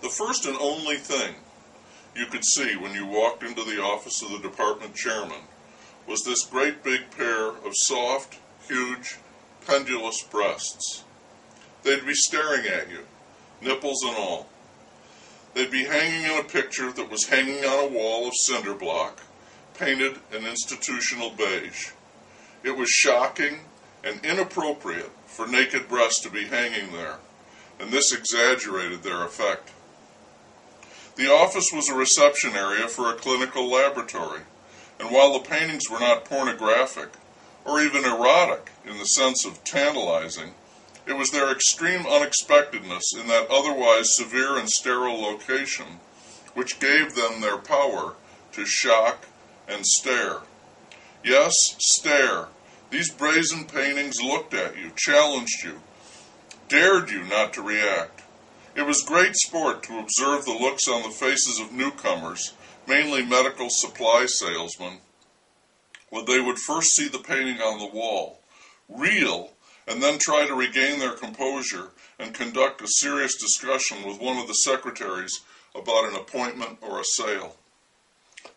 The first and only thing you could see when you walked into the office of the department chairman was this great big pair of soft, huge, pendulous breasts. They'd be staring at you, nipples and all. They'd be hanging in a picture that was hanging on a wall of cinder block, painted in institutional beige. It was shocking and inappropriate for naked breasts to be hanging there, and this exaggerated their effect. The office was a reception area for a clinical laboratory, and while the paintings were not pornographic, or even erotic in the sense of tantalizing, it was their extreme unexpectedness in that otherwise severe and sterile location which gave them their power to shock and stare. Yes, stare. These brazen paintings looked at you, challenged you, dared you not to react. It was great sport to observe the looks on the faces of newcomers, mainly medical supply salesmen, when they would first see the painting on the wall, reel, and then try to regain their composure and conduct a serious discussion with one of the secretaries about an appointment or a sale.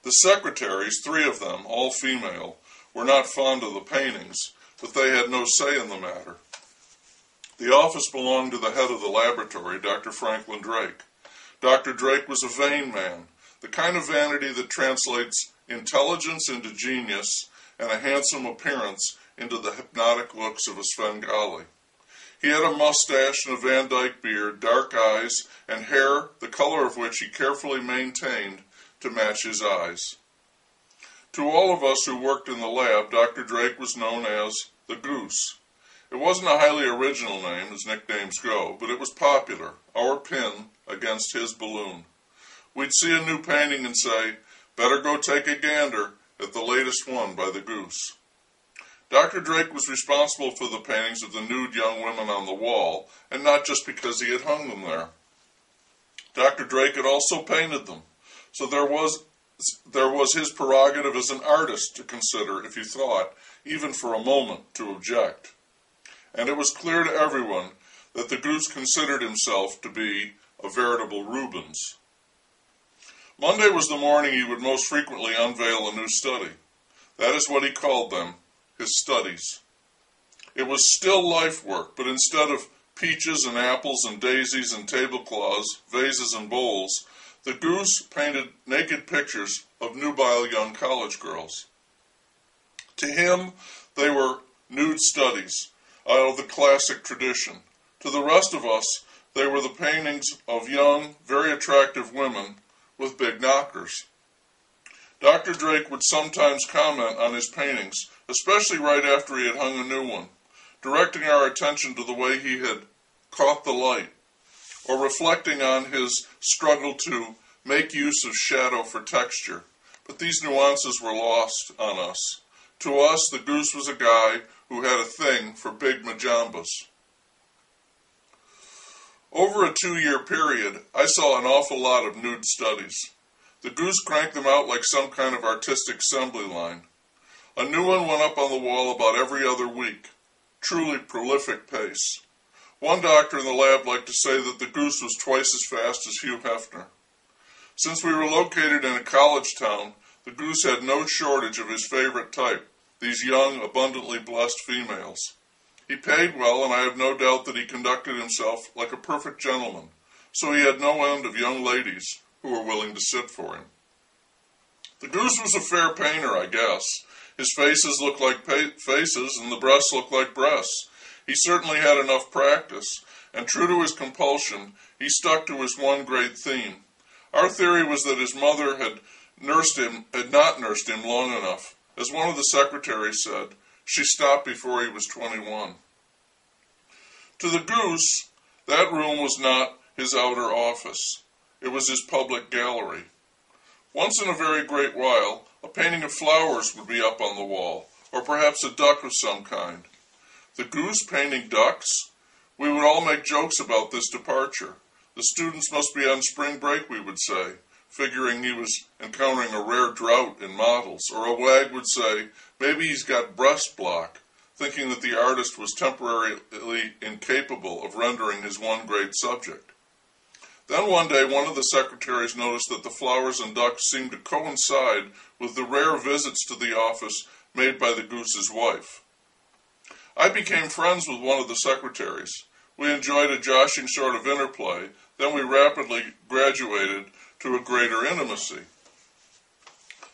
The secretaries, 3 of them, all female, were not fond of the paintings, but they had no say in the matter. The office belonged to the head of the laboratory, Dr. Franklin Drake. Dr. Drake was a vain man, the kind of vanity that translates intelligence into genius and a handsome appearance into the hypnotic looks of a Svengali. He had a mustache and a Van Dyke beard, dark eyes, and hair the color of which he carefully maintained to match his eyes. To all of us who worked in the lab, Dr. Drake was known as the Goose. It wasn't a highly original name, as nicknames go, but it was popular, our pin against his balloon. We'd see a new painting and say, "Better go take a gander at the latest one by the Goose." Dr. Drake was responsible for the paintings of the nude young women on the wall, and not just because he had hung them there. Dr. Drake had also painted them, so there was his prerogative as an artist to consider if you thought, even for a moment, to object. And it was clear to everyone that the Goose considered himself to be a veritable Rubens. Monday was the morning he would most frequently unveil a new study. That is what he called them, his studies. It was still life work, but instead of peaches and apples and daisies and tablecloths, vases and bowls, the Goose painted naked pictures of nubile young college girls. To him, they were nude studies out of the classic tradition. To the rest of us, they were the paintings of young, very attractive women with big knockers. Dr. Drake would sometimes comment on his paintings, especially right after he had hung a new one, directing our attention to the way he had caught the light, or reflecting on his struggle to make use of shadow for texture. But these nuances were lost on us. To us, the Goose was a guy who had a thing for big majambas. Over a 2-year period, I saw an awful lot of nude studies. The Goose cranked them out like some kind of artistic assembly line. A new one went up on the wall about every other week. Truly prolific pace. One doctor in the lab liked to say that the Goose was twice as fast as Hugh Hefner. Since we were located in a college town, the Goose had no shortage of his favorite type, these young, abundantly blessed females. He paid well, and I have no doubt that he conducted himself like a perfect gentleman, so he had no end of young ladies who were willing to sit for him. The Goose was a fair painter, I guess. His faces looked like faces, and the breasts looked like breasts. He certainly had enough practice, and true to his compulsion, he stuck to his one great theme. Our theory was that his mother had not nursed him long enough. As one of the secretaries said, she stopped before he was 21. To the Goose, that room was not his outer office. It was his public gallery. Once in a very great while, a painting of flowers would be up on the wall, or perhaps a duck of some kind. The Goose painting ducks? We would all make jokes about this departure. The students must be on spring break, we would say, figuring he was encountering a rare drought in models. Or a wag would say, maybe he's got breast block, thinking that the artist was temporarily incapable of rendering his one great subject. Then one day one of the secretaries noticed that the flowers and ducks seemed to coincide with the rare visits to the office made by the goose's wife. I became friends with one of the secretaries. We enjoyed a joshing sort of interplay, then we rapidly graduated to a greater intimacy.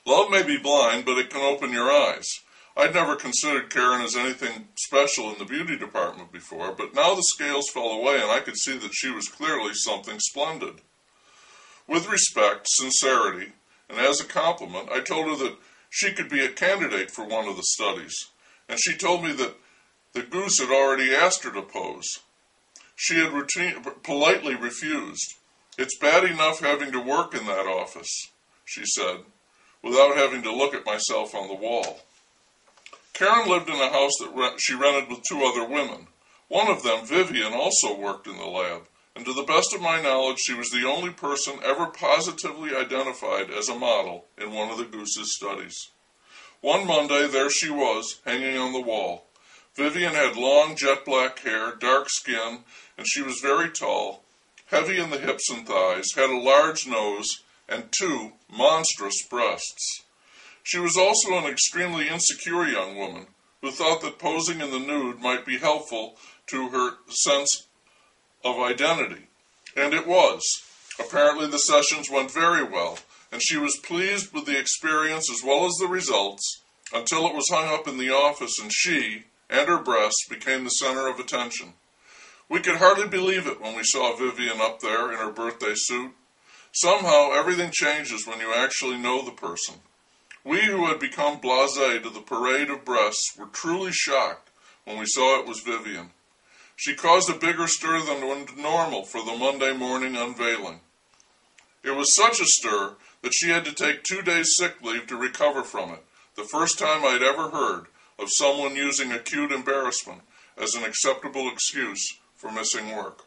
Love may be blind, but it can open your eyes. I'd never considered Karen as anything special in the beauty department before, but now the scales fell away and I could see that she was clearly something splendid. With respect, sincerity, and as a compliment, I told her that she could be a candidate for one of the studies, and she told me that the goose had already asked her to pose. She had politely refused. "It's bad enough having to work in that office," she said, without having to look at myself on the wall. Karen lived in a house that she rented with two other women. One of them, Vivian, also worked in the lab, and to the best of my knowledge, she was the only person ever positively identified as a model in one of the goose's studies. One Monday, there she was, hanging on the wall. Vivian had long jet-black hair, dark skin, and she was very tall, heavy in the hips and thighs, had a large nose, and two monstrous breasts. She was also an extremely insecure young woman who thought that posing in the nude might be helpful to her sense of identity. And it was. Apparently the sessions went very well, and she was pleased with the experience as well as the results until it was hung up in the office and she and her breasts became the center of attention. We could hardly believe it when we saw Vivian up there in her birthday suit. Somehow everything changes when you actually know the person. We who had become blasé to the parade of breasts were truly shocked when we saw it was Vivian. She caused a bigger stir than normal for the Monday morning unveiling. It was such a stir that she had to take 2 days sick leave to recover from it, the first time I'd ever heard of someone using acute embarrassment as an acceptable excuse for missing work.